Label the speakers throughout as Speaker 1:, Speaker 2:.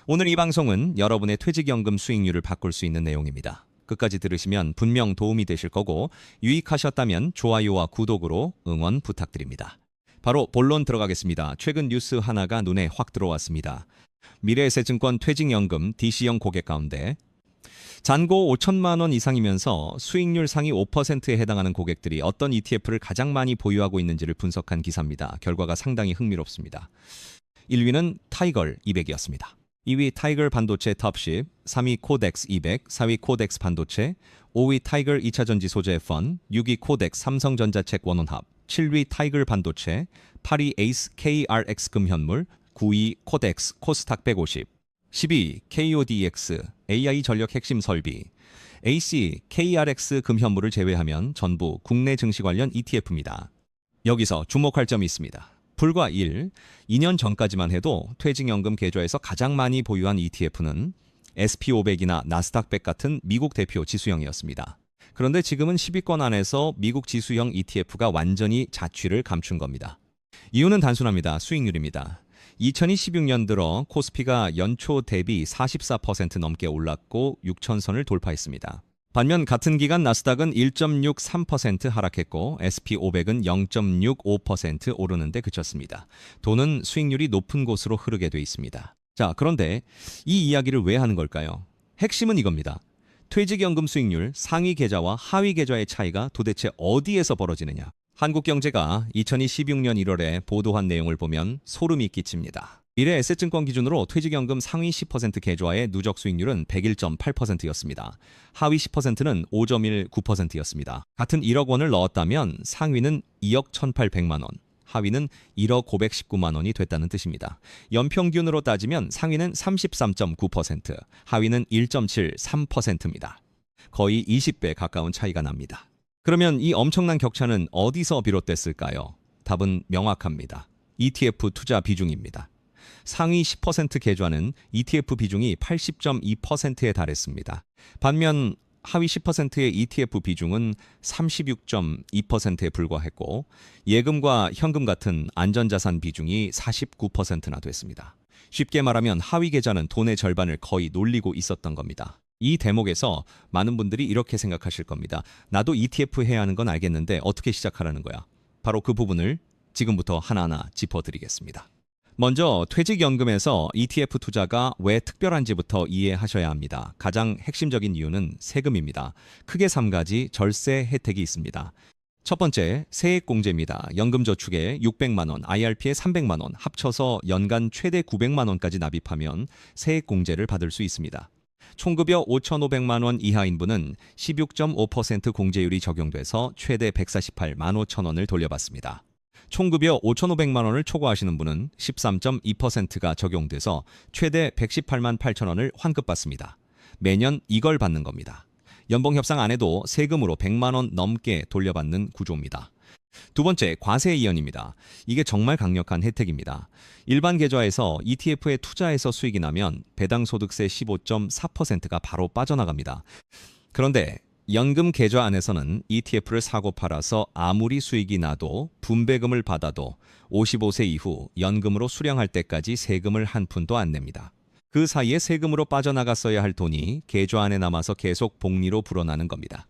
Speaker 1: 오늘 이 방송은 여러분의 퇴직연금 수익률을 바꿀 수 있는 내용입니다. 끝까지 들으시면 분명 도움이 되실 거고 유익하셨다면 좋아요와 구독으로 응원 부탁드립니다. 바로 본론 들어가겠습니다. 최근 뉴스 하나가 눈에 확 들어왔습니다. 미래에셋증권 퇴직연금 DC형 고객 가운데 잔고 5천만 원 이상이면서 수익률 상위 5%에 해당하는 고객들이 어떤 ETF를 가장 많이 보유하고 있는지를 분석한 기사입니다. 결과가 상당히 흥미롭습니다. 1위는 타이걸 200이었습니다. 2위 타이거 반도체 톱10, 3위 코덱스 200, 4위 코덱스 반도체, 5위 타이거 2차전지 소재 펀, 6위 코덱스 삼성전자책 원원합, 7위 타이거 반도체, 8위 에이스 KRX 금현물, 9위 코덱스 코스닥 150, 10위 KODX AI 전력 핵심 설비, AC KRX 금현물을 제외하면 전부 국내 증시 관련 ETF입니다. 여기서 주목할 점이 있습니다. 불과 2년 전까지만 해도 퇴직연금 계좌에서 가장 많이 보유한 ETF는 SP500이나 나스닥 100 같은 미국 대표 지수형이었습니다. 그런데 지금은 10위권 안에서 미국 지수형 ETF가 완전히 자취를 감춘 겁니다. 이유는 단순합니다. 수익률입니다. 2016년 들어 코스피가 연초 대비 44% 넘게 올랐고 6천선을 돌파했습니다. 반면 같은 기간 나스닥은 1.63% 하락했고 SP500은 0.65% 오르는 데 그쳤습니다. 돈은 수익률이 높은 곳으로 흐르게 돼 있습니다. 자, 그런데 이 이야기를 왜 하는 걸까요? 핵심은 이겁니다. 퇴직연금 수익률 상위 계좌와 하위 계좌의 차이가 도대체 어디에서 벌어지느냐? 한국경제가 2016년 1월에 보도한 내용을 보면 소름이 끼칩니다. 미래에셋증권 기준으로 퇴직연금 상위 10% 계좌의 누적 수익률은 101.8%였습니다. 하위 10%는 5.19%였습니다. 같은 1억 원을 넣었다면 상위는 2억 1,800만 원, 하위는 1억 519만 원이 됐다는 뜻입니다. 연평균으로 따지면 상위는 33.9%, 하위는 1.73%입니다. 거의 20배 가까운 차이가 납니다. 그러면 이 엄청난 격차는 어디서 비롯됐을까요? 답은 명확합니다. ETF 투자 비중입니다. 상위 10% 계좌는 ETF 비중이 80.2%에 달했습니다. 반면 하위 10%의 ETF 비중은 36.2%에 불과했고 예금과 현금 같은 안전자산 비중이 49%나 됐습니다. 쉽게 말하면 하위 계좌는 돈의 절반을 거의 놀리고 있었던 겁니다. 이 대목에서 많은 분들이 이렇게 생각하실 겁니다. 나도 ETF 해야 하는 건 알겠는데 어떻게 시작하라는 거야? 바로 그 부분을 지금부터 하나하나 짚어드리겠습니다. 먼저 퇴직연금에서 ETF 투자가 왜 특별한지부터 이해하셔야 합니다. 가장 핵심적인 이유는 세금입니다. 크게 3가지 절세 혜택이 있습니다. 첫 번째, 세액공제입니다. 연금저축에 600만 원, IRP에 300만 원, 합쳐서 연간 최대 900만 원까지 납입하면 세액공제를 받을 수 있습니다. 총급여 5,500만 원 이하인 분은 16.5% 공제율이 적용돼서 최대 148만 5천 원을 돌려받습니다. 총급여 5,500만 원을 초과하시는 분은 13.2%가 적용돼서 최대 118만 8천 원을 환급받습니다. 매년 이걸 받는 겁니다. 연봉 협상 안 해도 세금으로 100만 원 넘게 돌려받는 구조입니다. 두 번째, 과세 이연입니다. 이게 정말 강력한 혜택입니다. 일반 계좌에서 ETF에 투자해서 수익이 나면 배당소득세 15.4%가 바로 빠져나갑니다. 그런데 연금 계좌 안에서는 ETF를 사고 팔아서 아무리 수익이 나도 분배금을 받아도 55세 이후 연금으로 수령할 때까지 세금을 한 푼도 안 냅니다. 그 사이에 세금으로 빠져나갔어야 할 돈이 계좌 안에 남아서 계속 복리로 불어나는 겁니다.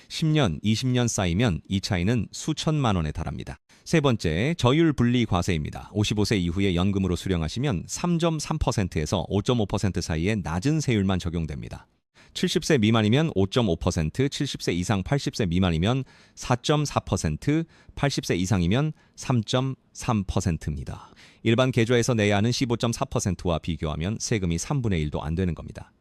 Speaker 1: 10년, 20년 쌓이면 이 차이는 수천만 원에 달합니다. 세 번째, 저율 분리 과세입니다. 55세 이후에 연금으로 수령하시면 3.3%에서 5.5% 사이의 낮은 세율만 적용됩니다. 70세 미만이면 5.5%, 70세 이상 80세 미만이면 4.4%, 80세 이상이면 3.3%입니다. 일반 계좌에서 내야 하는 15.4%와 비교하면 세금이 3분의 1도 안 되는 겁니다.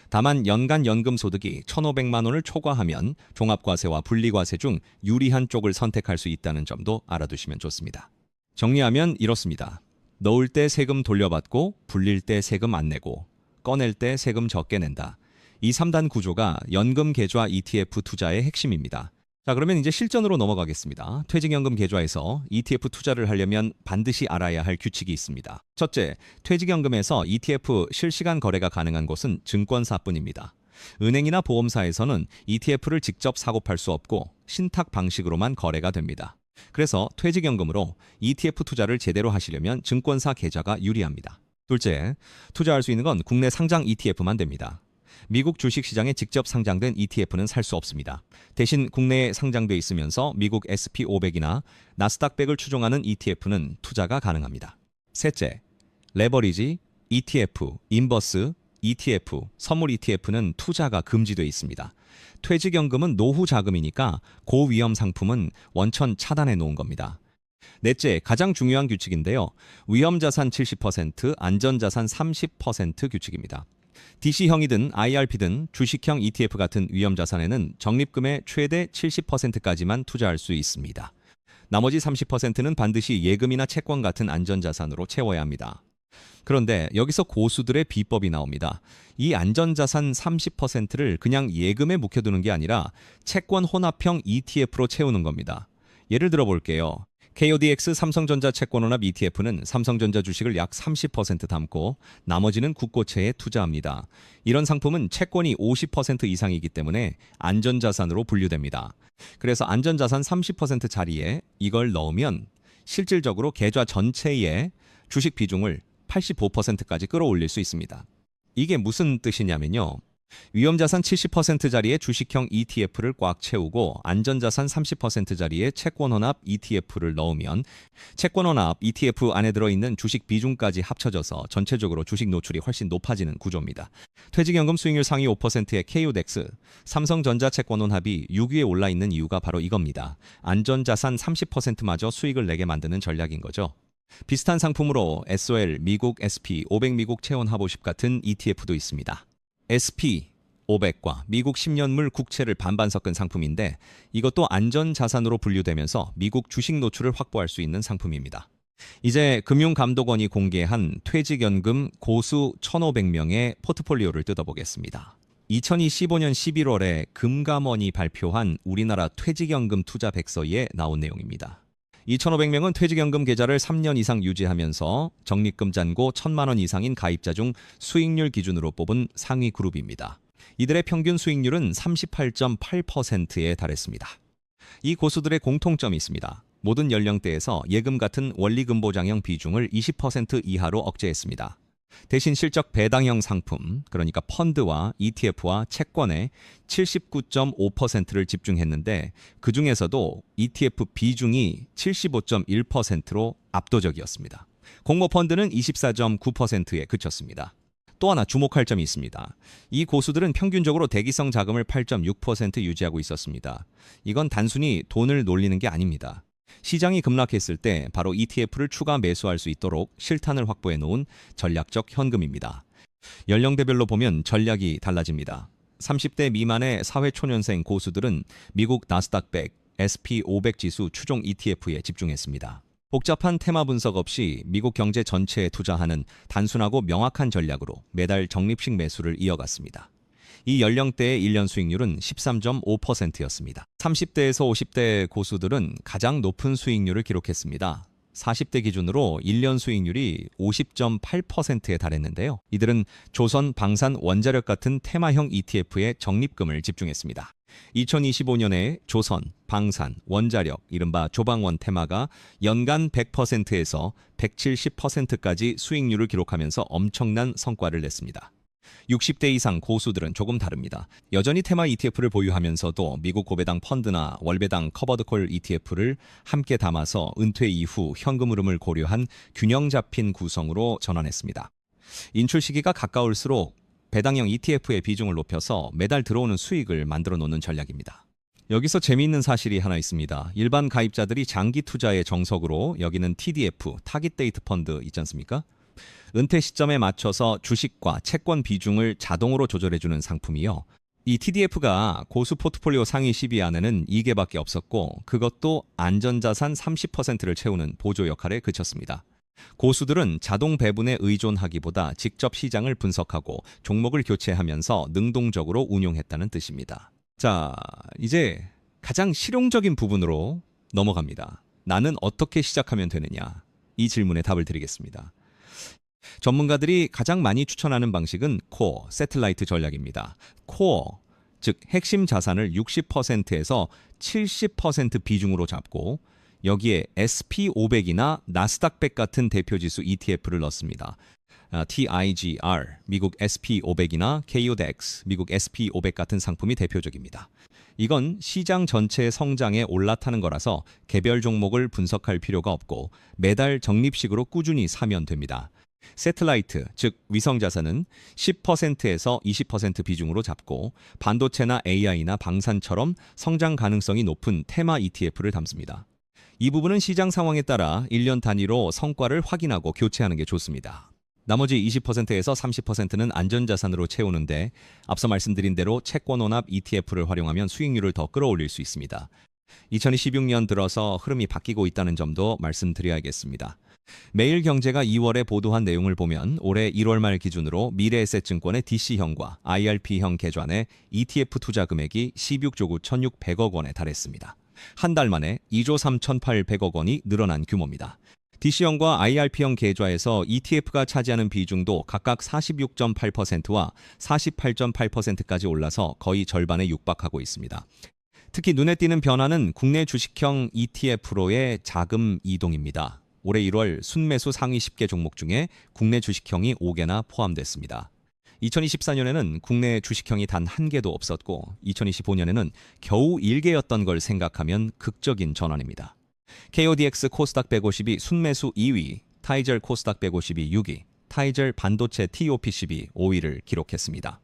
Speaker 1: 다만 연간 연금 소득이 1,500만 원을 초과하면 종합과세와 분리과세 중 유리한 쪽을 선택할 수 있다는 점도 알아두시면 좋습니다. 정리하면 이렇습니다. 넣을 때 세금 돌려받고 불릴 때 세금 안 내고 꺼낼 때 세금 적게 낸다. 이 3단 구조가 연금 계좌 ETF 투자의 핵심입니다. 자, 그러면 이제 실전으로 넘어가겠습니다. 퇴직연금 계좌에서 ETF 투자를 하려면 반드시 알아야 할 규칙이 있습니다. 첫째, 퇴직연금에서 ETF 실시간 거래가 가능한 곳은 증권사뿐입니다. 은행이나 보험사에서는 ETF를 직접 사고 팔 수 없고 신탁 방식으로만 거래가 됩니다. 그래서 퇴직연금으로 ETF 투자를 제대로 하시려면 증권사 계좌가 유리합니다. 둘째, 투자할 수 있는 건 국내 상장 ETF만 됩니다. 미국 주식시장에 직접 상장된 ETF는 살 수 없습니다. 대신 국내에 상장돼 있으면서 미국 SP500이나 나스닥 100을 추종하는 ETF는 투자가 가능합니다. 셋째, 레버리지, ETF, 인버스, ETF, 선물 ETF는 투자가 금지되어 있습니다. 퇴직연금은 노후 자금이니까 고위험 상품은 원천 차단해 놓은 겁니다. 넷째, 가장 중요한 규칙인데요. 위험자산 70%, 안전자산 30% 규칙입니다. DC형이든 IRP든 주식형 ETF 같은 위험자산에는 적립금의 최대 70%까지만 투자할 수 있습니다. 나머지 30%는 반드시 예금이나 채권 같은 안전자산으로 채워야 합니다. 그런데 여기서 고수들의 비법이 나옵니다. 이 안전자산 30%를 그냥 예금에 묵혀두는 게 아니라 채권 혼합형 ETF로 채우는 겁니다. 예를 들어 볼게요. KODX 삼성전자 채권혼합 ETF는 삼성전자 주식을 약 30% 담고 나머지는 국고채에 투자합니다. 이런 상품은 채권이 50% 이상이기 때문에 안전자산으로 분류됩니다. 그래서 안전자산 30% 자리에 이걸 넣으면 실질적으로 계좌 전체의 주식 비중을 85%까지 끌어올릴 수 있습니다. 이게 무슨 뜻이냐면요. 위험자산 70% 자리에 주식형 ETF를 꽉 채우고 안전자산 30% 자리에 채권혼합 ETF를 넣으면 채권혼합 ETF 안에 들어있는 주식 비중까지 합쳐져서 전체적으로 주식 노출이 훨씬 높아지는 구조입니다. 퇴직연금 수익률 상위 5%의 KODX, 삼성전자 채권혼합이 6위에 올라있는 이유가 바로 이겁니다. 안전자산 30%마저 수익을 내게 만드는 전략인 거죠. 비슷한 상품으로 SOL, 미국 SP, 500 미국 채권합50 같은 ETF도 있습니다. SP500과 미국 10년물 국채를 반반 섞은 상품인데 이것도 안전자산으로 분류되면서 미국 주식 노출을 확보할 수 있는 상품입니다. 이제 금융감독원이 공개한 퇴직연금 고수 1,500명의 포트폴리오를 뜯어보겠습니다. 2025년 11월에 금감원이 발표한 우리나라 퇴직연금 투자 백서에 나온 내용입니다. 2,500명은 퇴직연금 계좌를 3년 이상 유지하면서 적립금 잔고 1,000만 원 이상인 가입자 중 수익률 기준으로 뽑은 상위 그룹입니다. 이들의 평균 수익률은 38.8%에 달했습니다. 이 고수들의 공통점이 있습니다. 모든 연령대에서 예금 같은 원리금보장형 비중을 20% 이하로 억제했습니다. 대신 실적 배당형 상품, 그러니까 펀드와 ETF와 채권에 79.5%를 집중했는데 그 중에서도 ETF 비중이 75.1%로 압도적이었습니다. 공모펀드는 24.9%에 그쳤습니다. 또 하나 주목할 점이 있습니다. 이 고수들은 평균적으로 대기성 자금을 8.6% 유지하고 있었습니다. 이건 단순히 돈을 놀리는 게 아닙니다. 시장이 급락했을 때 바로 ETF를 추가 매수할 수 있도록 실탄을 확보해 놓은 전략적 현금입니다. 연령대별로 보면 전략이 달라집니다. 30대 미만의 사회초년생 고수들은 미국 나스닥 100, SP500 지수 추종 ETF에 집중했습니다. 복잡한 테마 분석 없이 미국 경제 전체에 투자하는 단순하고 명확한 전략으로 매달 적립식 매수를 이어갔습니다. 이 연령대의 1년 수익률은 13.5%였습니다. 30대에서 50대 고수들은 가장 높은 수익률을 기록했습니다. 40대 기준으로 1년 수익률이 50.8%에 달했는데요. 이들은 조선, 방산, 원자력 같은 테마형 ETF에 적립금을 집중했습니다. 2025년에 조선, 방산, 원자력, 이른바 조방원 테마가 연간 100%에서 170%까지 수익률을 기록하면서 엄청난 성과를 냈습니다. 60대 이상 고수들은 조금 다릅니다. 여전히 테마 ETF를 보유하면서도 미국 고배당 펀드나 월배당 커버드콜 ETF를 함께 담아서 은퇴 이후 현금 흐름을 고려한 균형 잡힌 구성으로 전환했습니다. 인출 시기가 가까울수록 배당형 ETF의 비중을 높여서 매달 들어오는 수익을 만들어 놓는 전략입니다. 여기서 재미있는 사실이 하나 있습니다. 일반 가입자들이 장기 투자의 정석으로 여기는 TDF, 타깃 데이트 펀드 있지 않습니까? 은퇴 시점에 맞춰서 주식과 채권 비중을 자동으로 조절해주는 상품이요. 이 TDF가 고수 포트폴리오 상위 10위 안에는 2개밖에 없었고 그것도 안전자산 30%를 채우는 보조 역할에 그쳤습니다. 고수들은 자동 배분에 의존하기보다 직접 시장을 분석하고 종목을 교체하면서 능동적으로 운용했다는 뜻입니다. 자, 이제 가장 실용적인 부분으로 넘어갑니다. 나는 어떻게 시작하면 되느냐? 이 질문에 답을 드리겠습니다. 전문가들이 가장 많이 추천하는 방식은 코어, 새틀라이트 전략입니다. 코어, 즉 핵심 자산을 60%에서 70% 비중으로 잡고 여기에 SP500이나 나스닥 100 같은 대표지수 ETF를 넣습니다. TIGR, 미국 SP500이나 KODX, 미국 SP500 같은 상품이 대표적입니다. 이건 시장 전체의 성장에 올라타는 거라서 개별 종목을 분석할 필요가 없고 매달 적립식으로 꾸준히 사면 됩니다. 새틀라이트, 즉 위성자산은 10%에서 20% 비중으로 잡고 반도체나 AI나 방산처럼 성장 가능성이 높은 테마 ETF를 담습니다. 이 부분은 시장 상황에 따라 1년 단위로 성과를 확인하고 교체하는 게 좋습니다. 나머지 20%에서 30%는 안전자산으로 채우는데 앞서 말씀드린 대로 채권원합 ETF를 활용하면 수익률을 더 끌어올릴 수 있습니다. 2026년 들어서 흐름이 바뀌고 있다는 점도 말씀드려야겠습니다. 매일경제가 2월에 보도한 내용을 보면 올해 1월 말 기준으로 미래에셋증권의 DC형과 IRP형 계좌내 ETF 투자 금액이 16조 9,600억 원에 달했습니다. 한 달 만에 2조 3,800억 원이 늘어난 규모입니다. DC형과 IRP형 계좌에서 ETF가 차지하는 비중도 각각 46.8%와 48.8%까지 올라서 거의 절반에 육박하고 있습니다. 특히 눈에 띄는 변화는 국내 주식형 ETF로의 자금 이동입니다. 올해 1월 순매수 상위 10개 종목 중에 국내 주식형이 5개나 포함됐습니다. 2024년에는 국내 주식형이 단 1개도 없었고 2025년에는 겨우 1개였던 걸 생각하면 극적인 전환입니다. KODX 코스닥 150이 순매수 2위, 타이절 코스닥 150이 6위, 타이절 반도체 TOPCB 5위를 기록했습니다.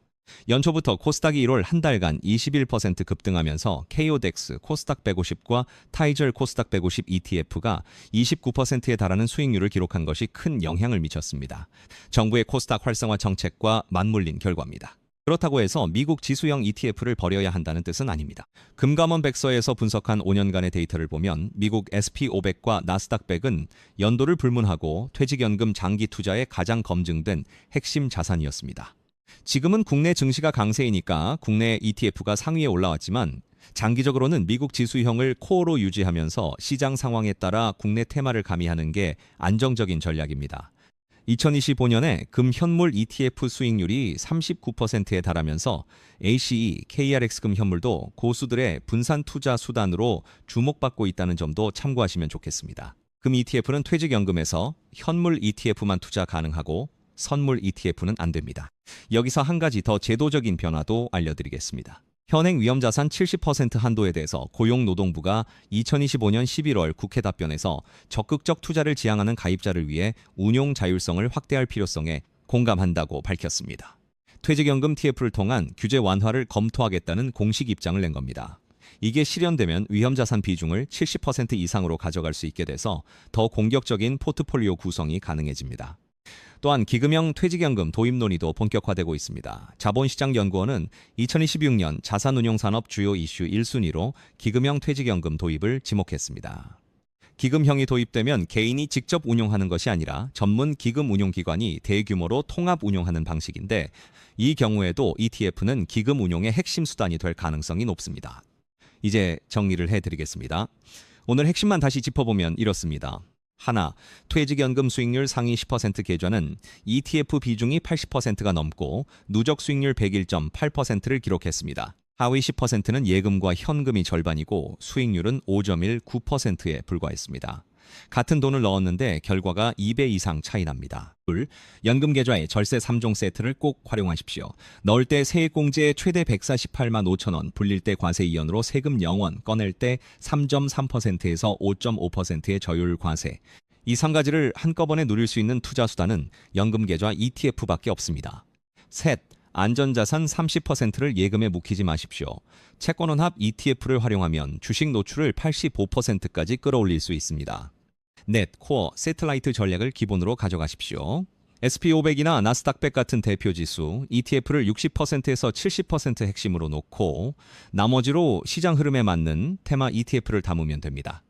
Speaker 1: 연초부터 코스닥이 1월 한 달간 21% 급등하면서 KODX 코스닥 150과 타이절 코스닥 150 ETF가 29%에 달하는 수익률을 기록한 것이 큰 영향을 미쳤습니다. 정부의 코스닥 활성화 정책과 맞물린 결과입니다. 그렇다고 해서 미국 지수형 ETF를 버려야 한다는 뜻은 아닙니다. 금감원 백서에서 분석한 5년간의 데이터를 보면 미국 SP500과 나스닥 100은 연도를 불문하고 퇴직연금 장기 투자에 가장 검증된 핵심 자산이었습니다. 지금은 국내 증시가 강세이니까 국내 ETF가 상위에 올라왔지만 장기적으로는 미국 지수형을 코어로 유지하면서 시장 상황에 따라 국내 테마를 가미하는 게 안정적인 전략입니다. 2025년에 금 현물 ETF 수익률이 39%에 달하면서 ACE, KRX 금 현물도 고수들의 분산 투자 수단으로 주목받고 있다는 점도 참고하시면 좋겠습니다. 금 ETF는 퇴직연금에서 현물 ETF만 투자 가능하고 선물 ETF는 안 됩니다. 여기서 한 가지 더 제도적인 변화도 알려드리겠습니다. 현행 위험자산 70% 한도에 대해서 고용노동부가 2025년 11월 국회 답변에서 적극적 투자를 지향하는 가입자를 위해 운용 자율성을 확대할 필요성에 공감한다고 밝혔습니다. 퇴직연금 TF를 통한 규제 완화를 검토하겠다는 공식 입장을 낸 겁니다. 이게 실현되면 위험자산 비중을 70% 이상으로 가져갈 수 있게 돼서 더 공격적인 포트폴리오 구성이 가능해집니다. 또한 기금형 퇴직연금 도입 논의도 본격화되고 있습니다. 자본시장연구원은 2026년 자산운용산업 주요 이슈 1순위로 기금형 퇴직연금 도입을 지목했습니다. 기금형이 도입되면 개인이 직접 운용하는 것이 아니라 전문 기금 운용기관이 대규모로 통합 운용하는 방식인데 이 경우에도 ETF는 기금 운용의 핵심 수단이 될 가능성이 높습니다. 이제 정리를 해드리겠습니다. 오늘 핵심만 다시 짚어보면 이렇습니다. 하나, 퇴직연금 수익률 상위 10% 계좌는 ETF 비중이 80%가 넘고 누적 수익률 101.8%를 기록했습니다. 하위 10%는 예금과 현금이 절반이고 수익률은 5.19%에 불과했습니다. 같은 돈을 넣었는데 결과가 2배 이상 차이 납니다. 둘, 연금 계좌에 절세 3종 세트를 꼭 활용하십시오. 넣을 때 세액공제에 최대 148만 5천 원, 불릴 때 과세 이연으로 세금 0원, 꺼낼 때 3.3%에서 5.5%의 저율 과세. 이 3가지를 한꺼번에 누릴 수 있는 투자 수단은 연금 계좌 ETF밖에 없습니다. 셋, 안전자산 30%를 예금에 묵히지 마십시오. 채권원합 ETF를 활용하면 주식 노출을 85%까지 끌어올릴 수 있습니다. 넷, 코어, 새틀라이트 전략을 기본으로 가져가십시오. SP500이나 나스닥 100 같은 대표 지수, ETF를 60%에서 70% 핵심으로 놓고 나머지로 시장 흐름에 맞는 테마 ETF를 담으면 됩니다.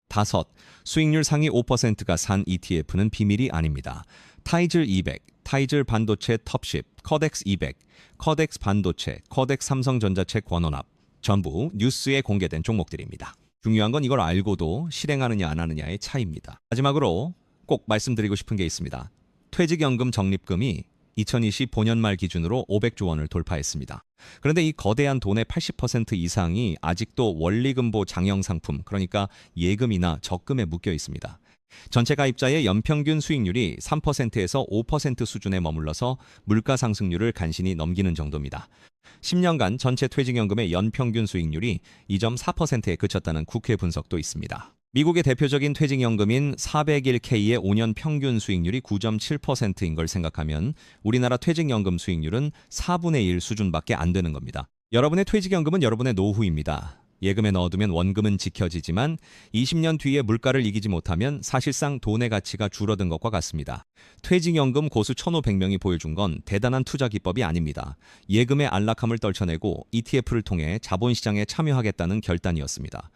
Speaker 1: 다섯, 수익률 상위 5%가 산 ETF는 비밀이 아닙니다. 타이즐 200, 타이즐 반도체 톱10, 커덱스 200, 커덱스 반도체, 커덱스 삼성전자체 권원합, 전부 뉴스에 공개된 종목들입니다. 중요한 건 이걸 알고도 실행하느냐 안 하느냐의 차이입니다. 마지막으로 꼭 말씀드리고 싶은 게 있습니다. 퇴직연금 적립금이 2025년 말 기준으로 500조 원을 돌파했습니다. 그런데 이 거대한 돈의 80% 이상이 아직도 원리금보 장형 상품, 그러니까 예금이나 적금에 묶여 있습니다. 전체 가입자의 연평균 수익률이 3%에서 5% 수준에 머물러서 물가 상승률을 간신히 넘기는 정도입니다. 10년간 전체 퇴직연금의 연평균 수익률이 2.4%에 그쳤다는 국회 분석도 있습니다. 미국의 대표적인 퇴직연금인 401K의 5년 평균 수익률이 9.7%인 걸 생각하면 우리나라 퇴직연금 수익률은 4분의 1 수준밖에 안 되는 겁니다. 여러분의 퇴직연금은 여러분의 노후입니다. 예금에 넣어두면 원금은 지켜지지만 20년 뒤에 물가를 이기지 못하면 사실상 돈의 가치가 줄어든 것과 같습니다. 퇴직연금 고수 1,500명이 보여준 건 대단한 투자 기법이 아닙니다. 예금의 안락함을 떨쳐내고 ETF를 통해 자본시장에 참여하겠다는 결단이었습니다.